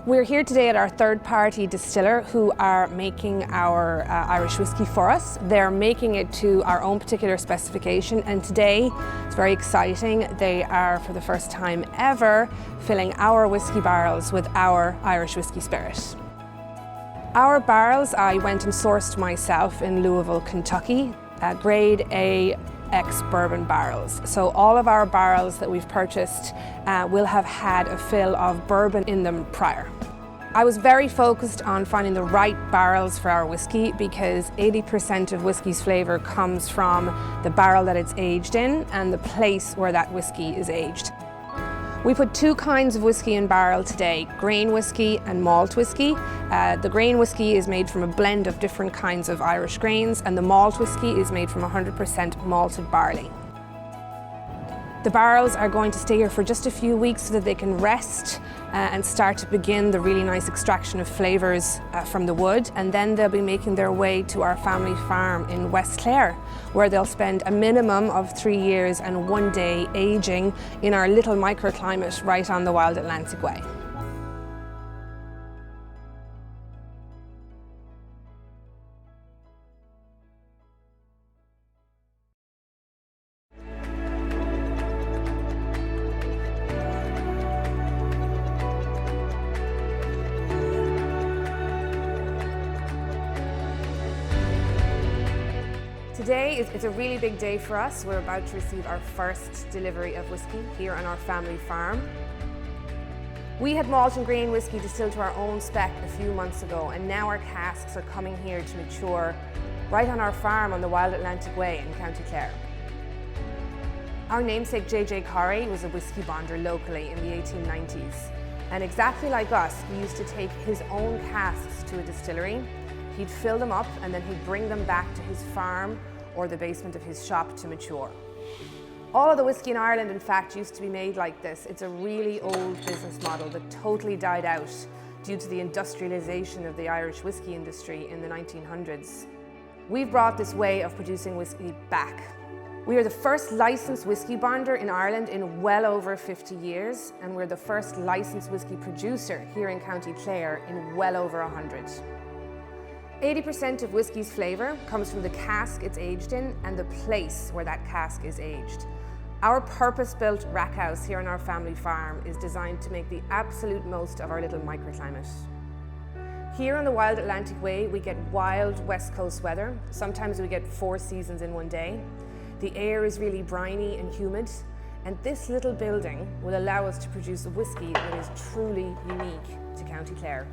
We're here today at our third-party distiller who are making our Irish whiskey for us. They're making it to our own particular specification, and today it's very exciting. They are, for the first time ever, filling our whiskey barrels with our Irish whiskey spirit. Our barrels I went and sourced myself in Louisville, Kentucky, grade A ex-bourbon barrels. So all of our barrels that we've purchased will have had a fill of bourbon in them prior. I was very focused on finding the right barrels for our whiskey because 80% of whiskey's flavour comes from the barrel that it's aged in and the place where that whiskey is aged. We put two kinds of whiskey in barrel today, grain whiskey and malt whiskey. The grain whiskey is made from a blend of different kinds of Irish grains, and the malt whiskey is made from 100% malted barley. The barrels are going to stay here for just a few weeks so that they can rest and start to begin the really nice extraction of flavours from the wood, and then they'll be making their way to our family farm in West Clare, where they'll spend a minimum of 3 years and 1 day aging in our little microclimate right on the Wild Atlantic Way. Today is a really big day for us. We're about to receive our first delivery of whiskey here on our family farm. We had malt and grain whiskey distilled to our own spec a few months ago, and now our casks are coming here to mature right on our farm on the Wild Atlantic Way in County Clare. Our namesake J.J. Corry was a whiskey bonder locally in the 1890s, and exactly like us, he used to take his own casks to a distillery. He'd fill them up and then he'd bring them back to his farm or the basement of his shop to mature. All of the whiskey in Ireland, in fact, used to be made like this. It's a really old business model that totally died out due to the industrialization of the Irish whiskey industry in the 1900s. We've brought this way of producing whiskey back. We are the first licensed whiskey bonder in Ireland in well over 50 years, and we're the first licensed whiskey producer here in County Clare in well over 100. 80% of whiskey's flavour comes from the cask it's aged in and the place where that cask is aged. Our purpose-built rack house here on our family farm is designed to make the absolute most of our little microclimate. Here on the Wild Atlantic Way, we get wild West Coast weather. Sometimes we get 4 seasons in one day. The air is really briny and humid, and this little building will allow us to produce a whiskey that is truly unique to County Clare.